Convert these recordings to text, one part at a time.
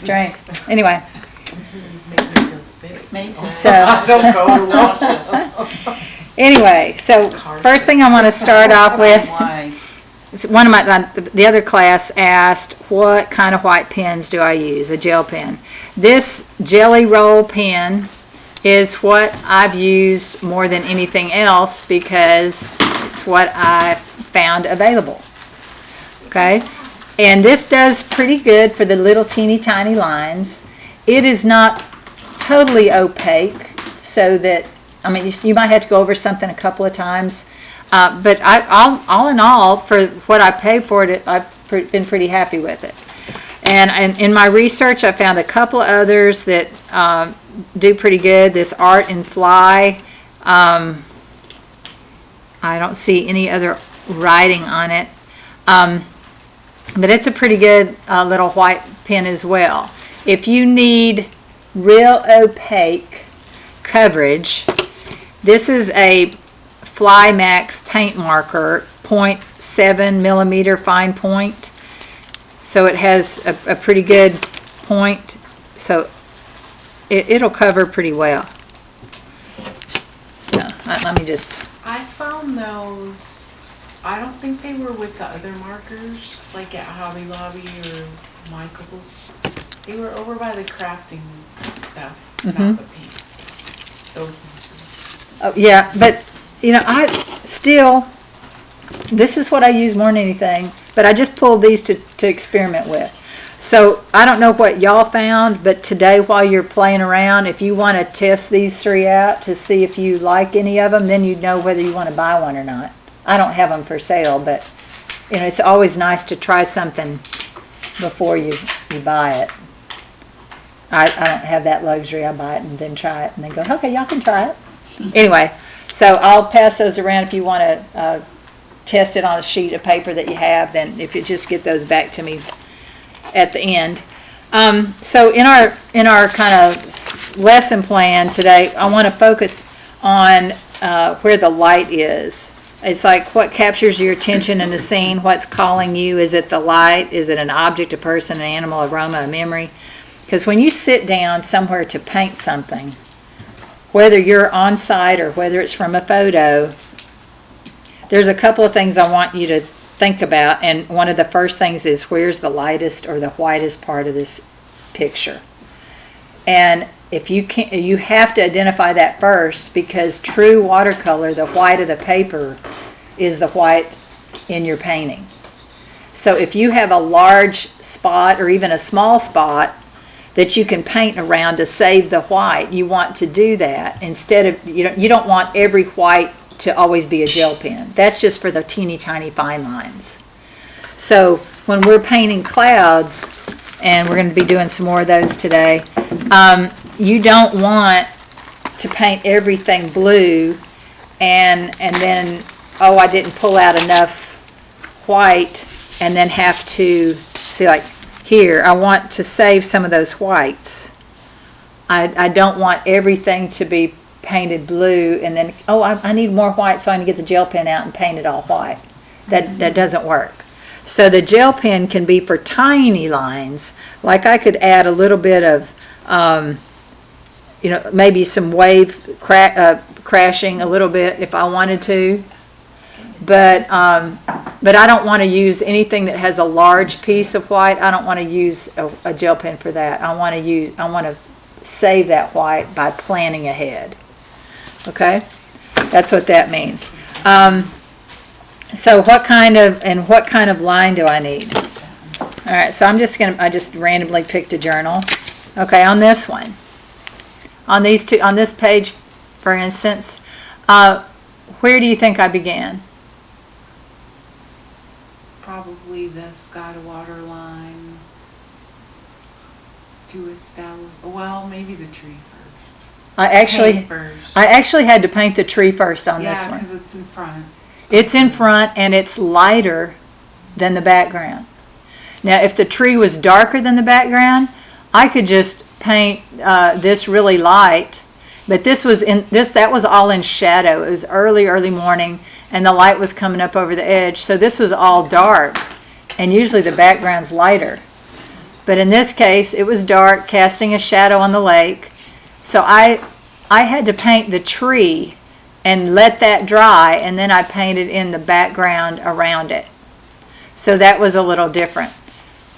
Strange. Anyway, This movie's making me feel sick. Me too. so Don't go to watch this. anyway, so first thing I want to start off with, Why? it's one of the other class asked, what kind of white pens do I use? A gel pen. This Jelly Roll pen is what I've used more than anything else because it's what I found available. Okay, and this does pretty good for the little teeny tiny lines. It is not totally opaque, so that, I mean, you might have to go over something a couple of times, but all in all, for what I paid for it, I've been pretty happy with it. And in my research, I found a couple of others that do pretty good. This Art and Fly, I don't see any other writing on it. But it's a pretty good little white pen as well. If you need real opaque coverage, this is a Fly Max paint marker, 0.7 millimeter fine point. So it has a pretty good point, so it'll cover pretty well. So let me just... I found those, I don't think they were with the other markers, like at Hobby Lobby or Michael's. They were over by the crafting stuff, not the paints. Those markers. Oh, yeah, but, you know, this is what I use more than anything, but I just pulled these to experiment with. So I don't know what y'all found, but today while you're playing around, if you want to test these three out to see if you like any of them, then you know whether you want to buy one or not. I don't have them for sale, but, you know, it's always nice to try something before you buy it. I don't have that luxury. I buy it and then try it and then go, okay, y'all can try it. Anyway, so I'll pass those around if you want to test it on a sheet of paper that you have. Then if you just get those back to me at the end. So in our kind of lesson plan today, I want to focus on where the light is. It's like what captures your attention in the scene, what's calling you. Is it the light? Is it an object, a person, an animal, aroma, a memory? Because when you sit down somewhere to paint something, whether you're on site or whether it's from a photo, there's a couple of things I want you to think about, and one of the first things is where's the lightest or the whitest part of this picture. And if you can't, you have to identify that first, because true watercolor, the white of the paper is the white in your painting. So if you have a large spot or even a small spot that you can paint around to save the white, you want to do that instead of, you don't want every white to always be a gel pen. That's just for the teeny tiny fine lines. So when we're painting clouds, and we're going to be doing some more of those today, you don't want to paint everything blue and then, oh, I didn't pull out enough white, and then have to see, like here, I want to save some of those whites. I don't want everything to be painted blue and then, oh, I need more white, so I need to get the gel pen out and paint it all white. That doesn't work. So the gel pen can be for tiny lines, like I could add a little bit of, maybe some wave crashing a little bit if I wanted to. But I don't want to use anything that has a large piece of white. I don't want to use a gel pen for that. I want to save that white by planning ahead. Okay, that's what that means. So what kind of line do I need? All right, so I just randomly picked a journal. Okay, on this one, on this page, for instance, where do you think I began? Probably the sky to water line to establish, well, maybe the tree first. I actually had to paint the tree first on this one. Yeah, because it's in front. It's in front and it's lighter than the background. Now, if the tree was darker than the background, I could just paint this really light. But that was all in shadow. It was early morning, and the light was coming up over the edge. So this was all dark, and usually the background's lighter. But in this case, it was dark, casting a shadow on the lake. So I had to paint the tree and let that dry, and then I painted in the background around it. So that was a little different.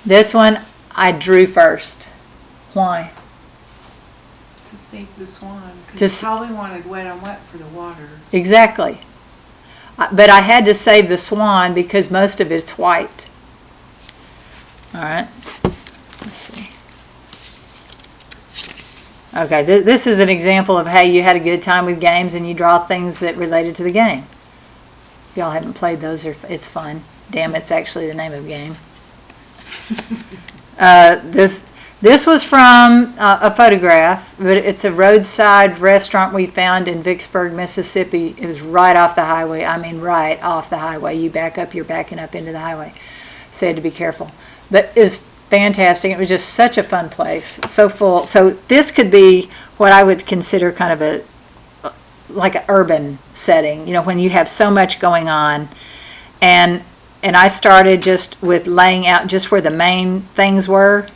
This one I drew first. Why? To save the swan, because Just- you probably wanted wet on wet for the water. Exactly. But I had to save the swan because most of it's white. All right. Let's see. Okay, this is an example of how you had a good time with games and you draw things that related to the game. If y'all haven't played those, it's fun. Damn, it's actually the name of the game. This was from a photograph, but it's a roadside restaurant we found in Vicksburg, Mississippi. It was right off the highway. I mean, right off the highway. You back up, you're backing up into the highway. So you had to be careful. But it was fantastic. It was just such a fun place. So full. So this could be what I would consider kind of like an urban setting, you know, when you have so much going on. And I started just with laying out just where the main things were.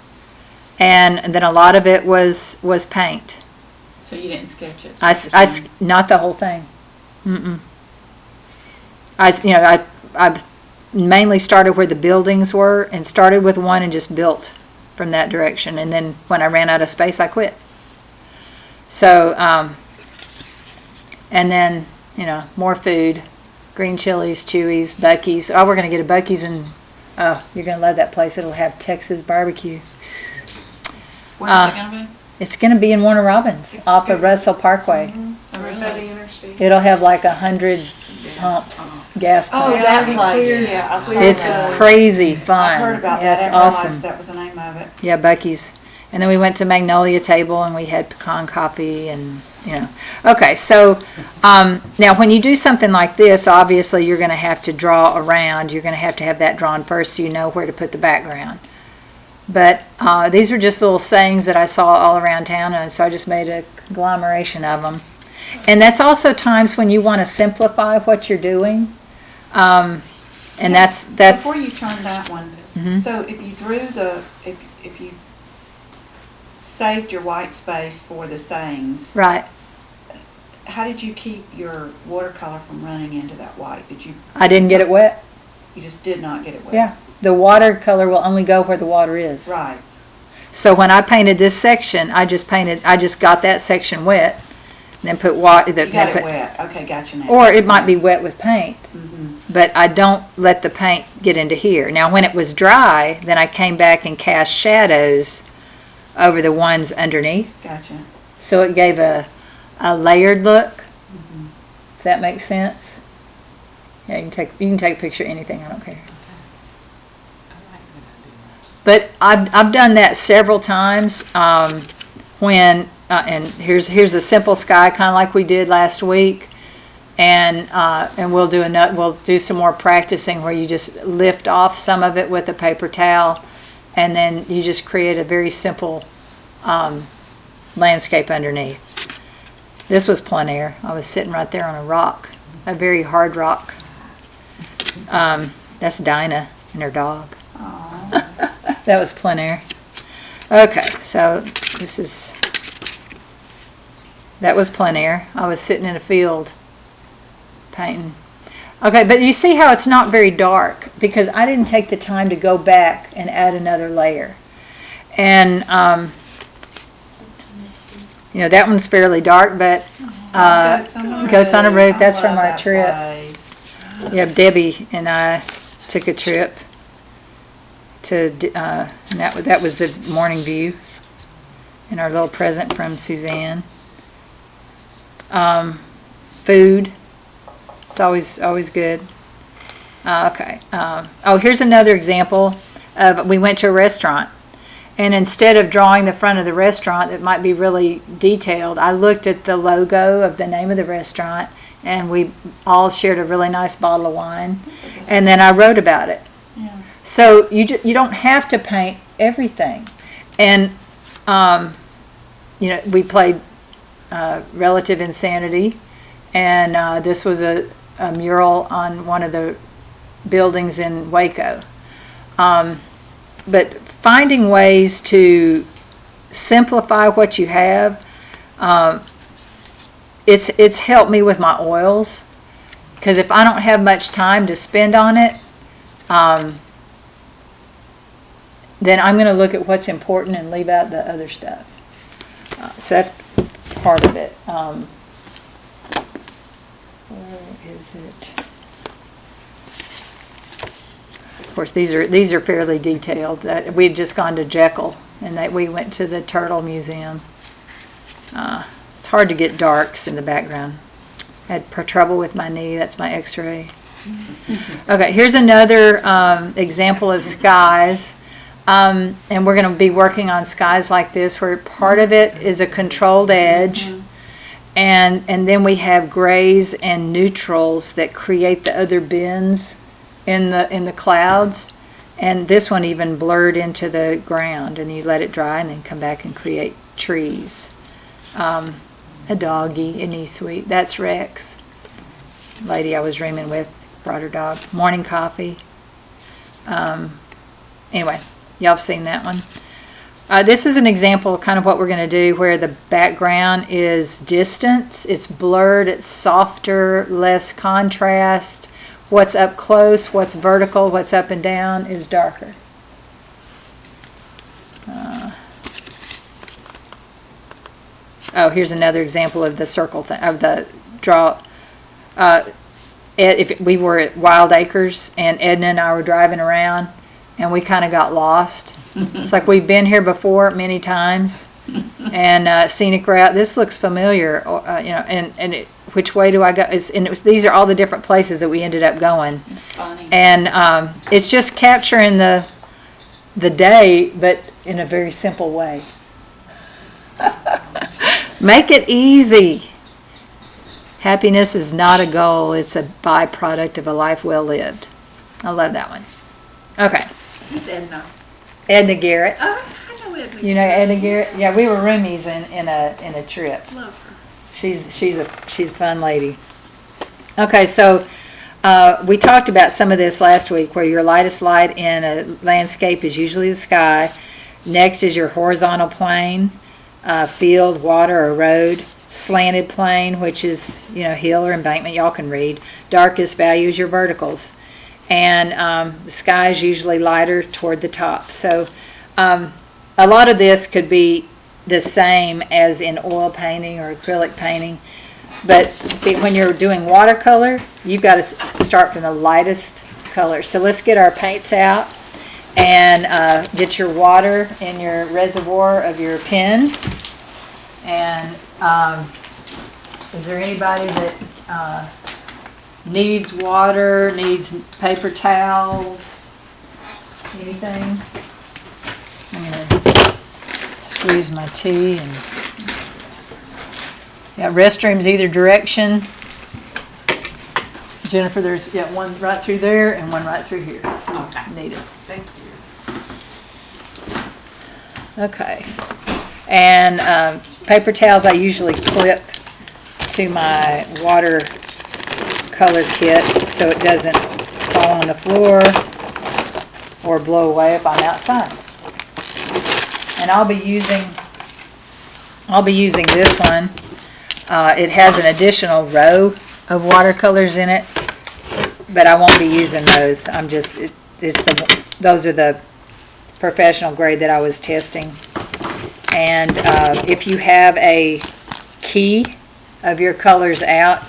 And then a lot of it was paint. So you didn't sketch it? Not the whole thing. Mm-mm. I mainly started where the buildings were and started with one and just built from that direction. And then when I ran out of space, I quit. So, and then, more food, green chilies, Chewy's, Buc-ee's. Oh, we're going to get a Buc-ee's and, you're going to love that place. It'll have Texas barbecue. Where's it going to be? It's going to be in Warner Robins It's off good. of Russell Parkway. Oh, Right really? by the interstate. It'll have like 100 pumps, gas Oh, pumps. that Yeah, place, clear- yeah. I saw It's that. crazy fun. I heard about Yeah, that. it's I didn't realize awesome. that was the name of it. Yeah, Buc-ee's. And then we went to Magnolia Table and we had pecan coffee and, Okay, so now when you do something like this, obviously you're going to have to draw around. You're going to have that drawn first so you know where to put the background. But these are just little sayings that I saw all around town, and so I just made a conglomeration of them. And that's also times when you want to simplify what you're doing. And that's Before you turn that one, Mhm. so if you drew if you saved your white space for the sayings, right. how did you keep your watercolor from running into that white? I didn't get it wet. You just did not get it wet? Yeah. The watercolor will only go where the water is. Right. So when I painted this section, I just got that section wet, then put water. You got it wet. Okay, gotcha now. Or it might be wet with paint, Mhm. but I don't let the paint get into here. Now when it was dry, then I came back and cast shadows over the ones underneath. Gotcha. So it gave a layered look. Mhm. If that makes sense. Yeah, you can take a picture of anything, I don't care. But I've done that several times when and here's a simple sky kind of like we did last week, and we'll do some more practicing where you just lift off some of it with a paper towel, and then you just create a very simple landscape underneath. This was plein air. I was sitting right there on a rock, a very hard rock. That's Dinah and her dog. Aw. That was plein air. Okay, so that was plein air. I was sitting in a field painting. Okay, but you see how it's not very dark because I didn't take the time to go back and add another layer. And, that one's fairly dark, but Goats on a Roof, that's from our trip. Yeah, Debbie and I took a trip to, and that was the morning view and our little present from Suzanne. Food, it's always good. Okay. Here's another example of we went to a restaurant, and instead of drawing the front of the restaurant that might be really detailed, I looked at the logo of the name of the restaurant, and we all shared a really nice bottle of wine, and then I wrote about it. Yeah. So you don't have to paint everything, and we played Relative Insanity, and this was a mural on one of the buildings in Waco. But finding ways to simplify what you have. It's helped me with my oils, because if I don't have much time to spend on it, then I'm going to look at what's important and leave out the other stuff. So that's part of it. Where is it? Of course, these are fairly detailed. We'd just gone to Jekyll, and we went to the Turtle Museum. It's hard to get darks in the background. I had trouble with my knee. That's my X-ray. Okay, here's another example of skies. And we're going to be working on skies like this, where part of it is a controlled edge, and then we have grays and neutrals that create the other bends in the clouds. And this one even blurred into the ground, and you let it dry and then come back and create trees. A doggy, isn't he sweet? That's Rex. Lady I was rooming with brought her dog. Morning coffee. Anyway, y'all have seen that one. This is an example of kind of what we're going to do, where the background is distance. It's blurred, it's softer, less contrast. What's up close, what's vertical, what's up and down is darker. Oh, here's another example of the circle thing, of the draw. If we were at Wild Acres, and Edna and I were driving around, and we kind of got lost. It's like we've been here before many times, and scenic route. This looks familiar, which way do I go? These are all the different places that we ended up going. It's funny. And it's just capturing the day, but in a very simple way. Make it easy. Happiness is not a goal, it's a byproduct of a life well lived. I love that one. Okay. Who's Edna? Edna Garrett. Oh, I know Edna. You know Edna Garrett? Yeah, we were roomies in a trip. Love her. She's a fun lady. Okay, so we talked about some of this last week, where your lightest light in a landscape is usually the sky. Next is your horizontal plane, field, water, or road. Slanted plane, which is hill or embankment. Y'all can read. Darkest value is your verticals, and the sky is usually lighter toward the top. So a lot of this could be the same as in oil painting or acrylic painting, but when you're doing watercolor, you've got to start from the lightest color. So let's get our paints out and get your water in your reservoir of your pen. And is there anybody that needs water, needs paper towels, anything? I'm going to squeeze my tea. And yeah, restrooms either direction. Jennifer, there's one right through there and one right through here. Okay. Needed. Thank you. Okay. And paper towels I usually clip to my watercolor kit so it doesn't fall on the floor or blow away if I'm outside. And I'll be using this one. It has an additional row of watercolors in it, but I won't be using those. Those are the professional grade that I was testing. And if you have a key of your colors out,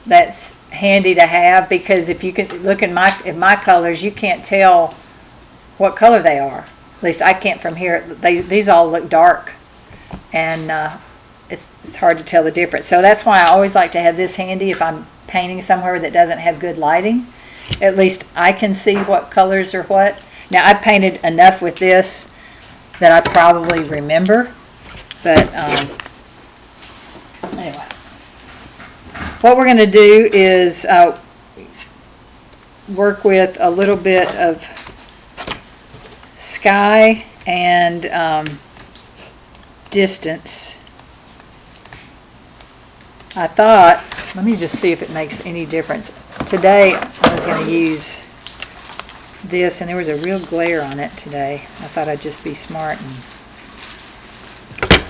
that's handy to have, because if you can look at my colors, you can't tell what color they are. At least I can't from here. These all look dark, and it's hard to tell the difference. So that's why I always like to have this handy if I'm painting somewhere that doesn't have good lighting. At least I can see what colors are what. Now, I painted enough with this that I probably remember, but anyway. What we're going to do is work with a little bit of sky and distance. I thought, let me just see if it makes any difference. Today I was going to use this, and there was a real glare on it today. I thought I'd just be smart and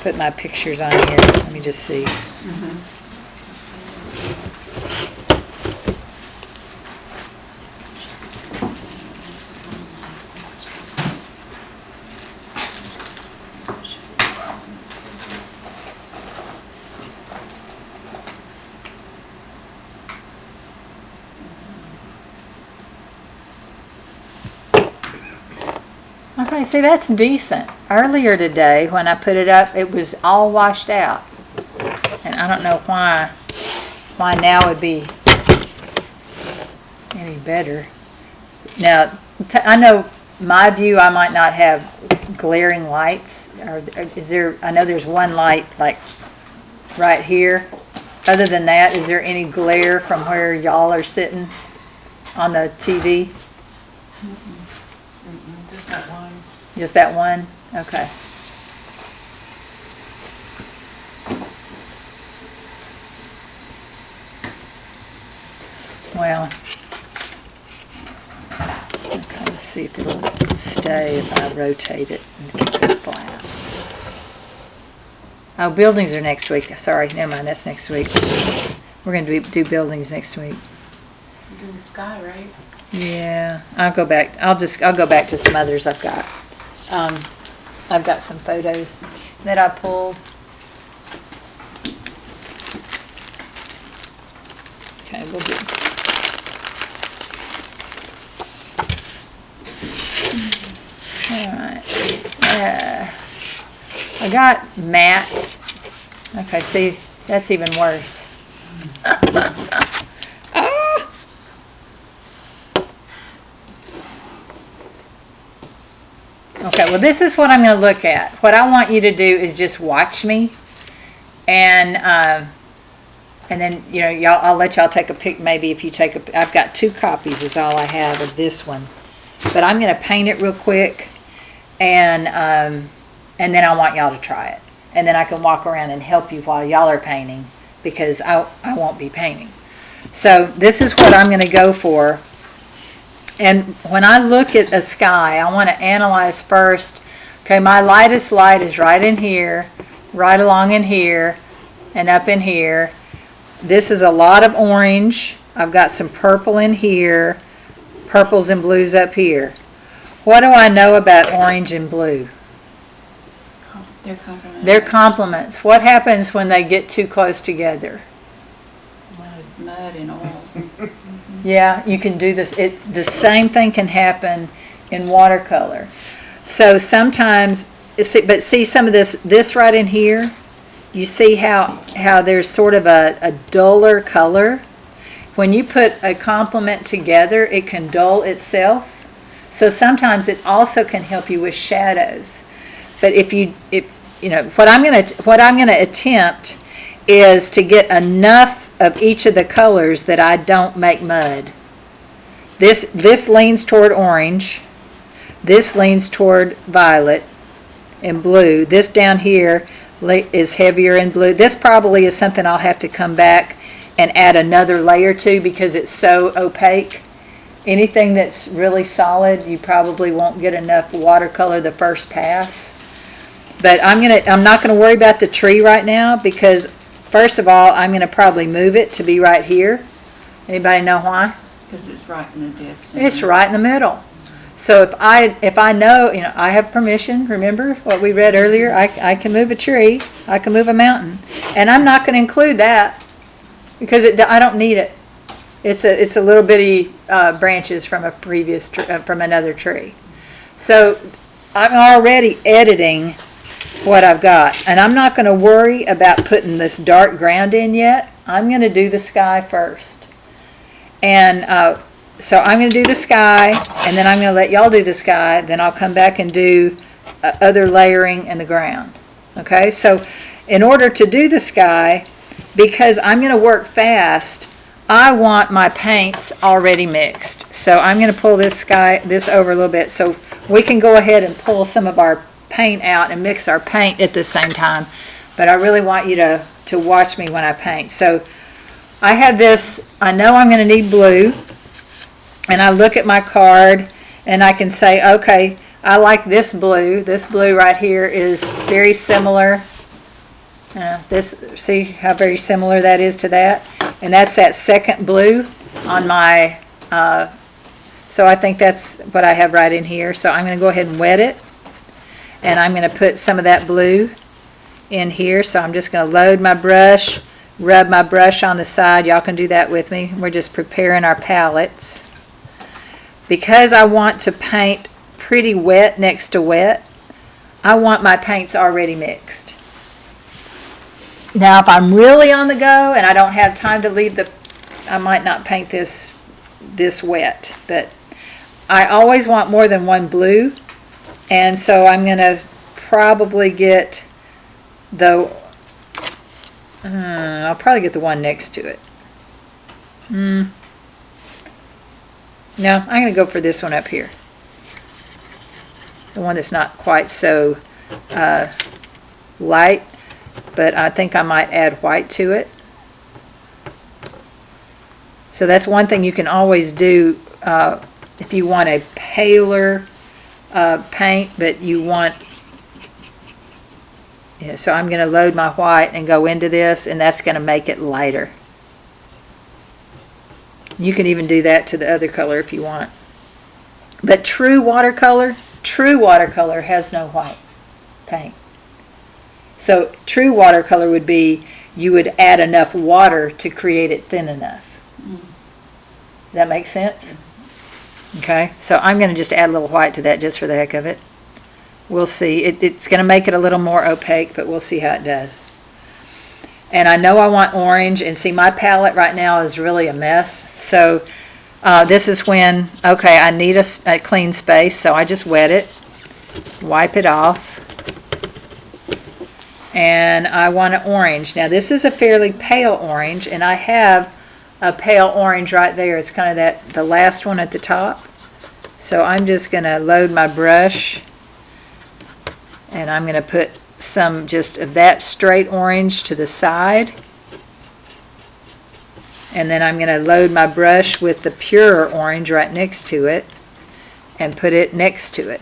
put my pictures on here. Let me just see. Okay, see, that's decent. Earlier today, when I put it up, it was all washed out. And I don't know why now would be any better. Now, I know my view, I might not have glaring lights. Or is there, I know there's one light, like, right here. Other than that, is there any glare from where y'all are sitting on the TV? Just that one. Just that one? Okay. Well, okay, let's see if it'll stay if I rotate it and keep it flat. Oh, buildings are next week. Sorry, never mind, that's next week. We're going to do buildings next week. You're doing the sky, right? Yeah, I'll go back. I'll go back to some others I've got. I've got some photos that I pulled. Okay, we'll do. All right. I got matte. Okay, see, that's even worse. Okay, well, this is what I'm going to look at. What I want you to do is just watch me, and then I'll let y'all take a pic. Maybe if you take a, I've got 2 copies is all I have of this one, but I'm going to paint it real quick, and then I want y'all to try it, and then I can walk around and help you while y'all are painting because I won't be painting. So this is what I'm going to go for. And when I look at a sky, I want to analyze first, okay, my lightest light is right in here, right along in here, and up in here. This is a lot of orange. I've got some purple in here, purples and blues up here. What do I know about orange and blue? They're complementary. They're complements. What happens when they get too close together? Mud and oils. Yeah, you can do this. The same thing can happen in watercolor. So sometimes, see some of this right in here, you see how there's sort of a duller color. When you put a complement together, it can dull itself. So sometimes it also can help you with shadows. But what I'm gonna attempt is to get enough of each of the colors that I don't make mud. This leans toward orange. This leans toward violet and blue. This down here is heavier in blue. This probably is something I'll have to come back and add another layer to because it's so opaque. Anything that's really solid, you probably won't get enough watercolor the first pass. But I'm not gonna worry about the tree right now because first of all, I'm going to probably move it to be right here. Anybody know why? Because it's right in the dead center. It's right in the middle. So if I know, I have permission, remember what we read earlier? I can move a tree, I can move a mountain. And I'm not going to include that because I don't need it. It's a little bitty branches from a previous from another tree. So I'm already editing what I've got, and I'm not going to worry about putting this dark ground in yet. I'm going to do the sky first, and so I'm going to do the sky, and then I'm going to let y'all do the sky. Then I'll come back and do other layering in the ground. Okay, so in order to do the sky, because I'm going to work fast, I want my paints already mixed. So I'm going to pull this over a little bit so we can go ahead and pull some of our paint out and mix our paint at the same time. But I really want you to watch me when I paint. So I have this, I know I'm going to need blue, and I look at my card And I can say, okay, I like this blue. This blue right here is very similar. See how very similar that is to that? And that's that second blue on my, so I think that's what I have right in here. So I'm going to go ahead and wet it. And I'm going to put some of that blue in here. So I'm just going to load my brush, rub my brush on the side. Y'all can do that with me. We're just preparing our palettes. Because I want to paint pretty wet next to wet, I want my paints already mixed. Now if I'm really on the go and I don't have time to leave I might not paint this wet, but I always want more than one blue, and so I'm going to probably get I'll probably get the one next to it. No, I'm going to go for this one up here. The one that's not quite so light, but I think I might add white to it. So that's one thing you can always do if you want a paler paint, but you want, so I'm going to load my white and go into this, and that's going to make it lighter. You can even do that to the other color if you want. But true watercolor has no white paint. So true watercolor would be, you would add enough water to create it thin enough. Does that make sense? Okay, so I'm going to just add a little white to that just for the heck of it. We'll see. It's going to make it a little more opaque, but we'll see how it does. And I know I want orange, and see, my palette right now is really a mess. So this is when, okay, I need a clean space, so I just wet it, wipe it off, and I want an orange. Now this is a fairly pale orange, and I have a pale orange right there. It's kind of the last one at the top. So I'm just going to load my brush, and I'm going to put some just of that straight orange to the side, and then I'm going to load my brush with the pure orange right next to it and put it next to it.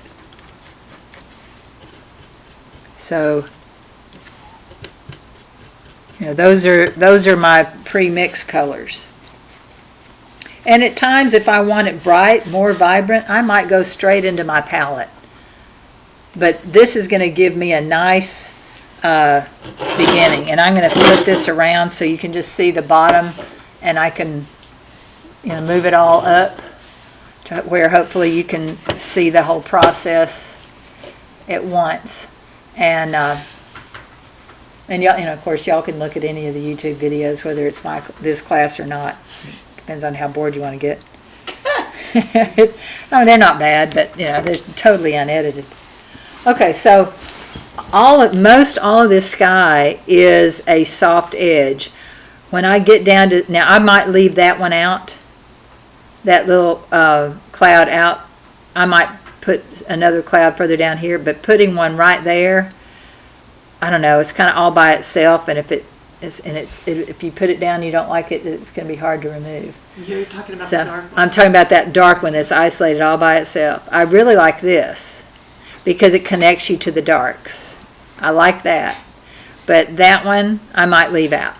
So those are my pre-mixed colors. And at times, if I want it bright, more vibrant, I might go straight into my palette. But this is going to give me a nice beginning. And I'm going to flip this around so you can just see the bottom, and I can move it all up to where hopefully you can see the whole process at once. And y'all, of course, y'all can look at any of the YouTube videos, whether it's this class or not. Depends on how bored you want to get. I mean, they're not bad, but they're totally unedited. Okay, so most all of this sky is a soft edge. When I get down to, now I might leave that one out, that little cloud out. I might put another cloud further down here, but putting one right there, I don't know, it's kind of all by itself, and if you put it down and you don't like it, it's going to be hard to remove. You're talking about the dark one? I'm talking about that dark one that's isolated all by itself. I really like this because it connects you to the darks. I like that. But that one I might leave out.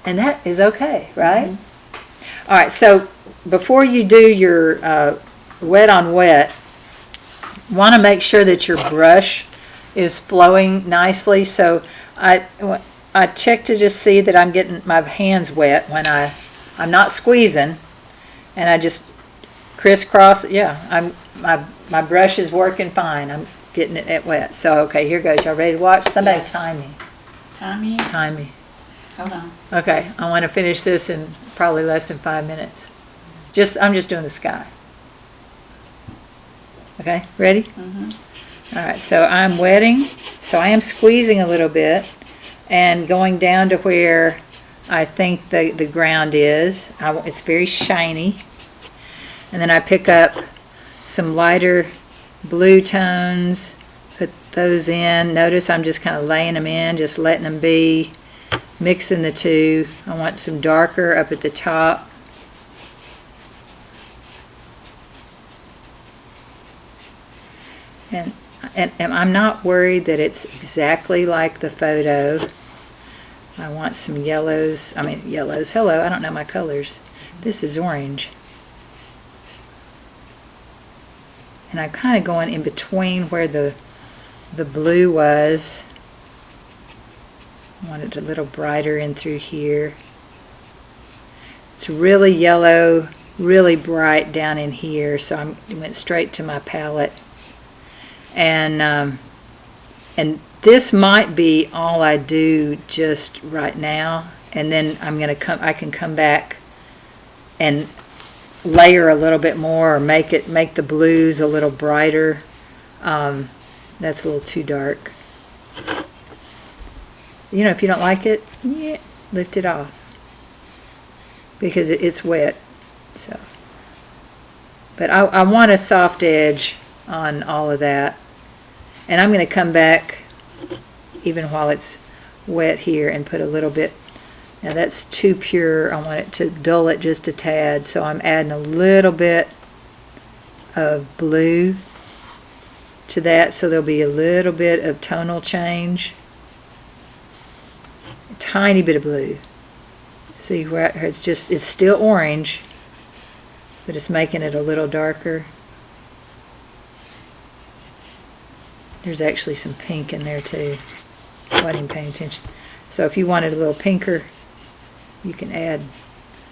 And that is okay, right? Mm-hmm. All right, so before you do your wet on wet, want to make sure that your brush is flowing nicely. So I check to just see that I'm getting my hands wet when I'm not squeezing, and I just crisscross. Yeah, my brush is working fine. I'm getting it wet. So okay, here goes. Y'all ready to watch? Somebody Yes. time me. Time me? Hold on. Okay, I want to finish this in probably less than 5 minutes. I'm just doing the sky. Okay, ready? Mm-hmm. All right, so I'm wetting. So I am squeezing a little bit and going down to where I think the ground is. It's very shiny. And then I pick up some lighter blue tones, put those in. Notice I'm just kind of laying them in, just letting them be, mixing the two. I want some darker up at the top. and I'm not worried that it's exactly like the photo. I want some yellows. I mean, yellows. Hello, I don't know my colors. This is orange. And I'm kind of going in between where the blue was. I want it a little brighter in through here. It's really yellow, really bright down in here, so I went straight to my palette. And this might be all I do just right now, and then I can come back and layer a little bit more, or make the blues a little brighter. That's a little too dark. You know, if you don't like it, yeah, lift it off, because it's wet. So, but I want a soft edge on all of that, and I'm going to come back even while it's wet here and put a little bit. Now that's too pure. I want it to dull it just a tad, so I'm adding a little bit of blue to that, so there'll be a little bit of tonal change. A tiny bit of blue. See where it's still orange, but it's making it a little darker. There's actually some pink in there too. I wasn't even paying attention. So if you wanted a little pinker, you can add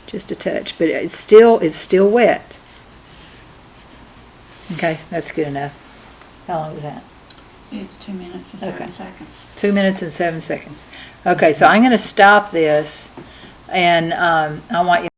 just a touch, but it's still wet. Okay, that's good enough. How long was that? It's 2 minutes and 7 seconds. 2 minutes and 7 seconds. Okay, so I'm going to stop this, and I want you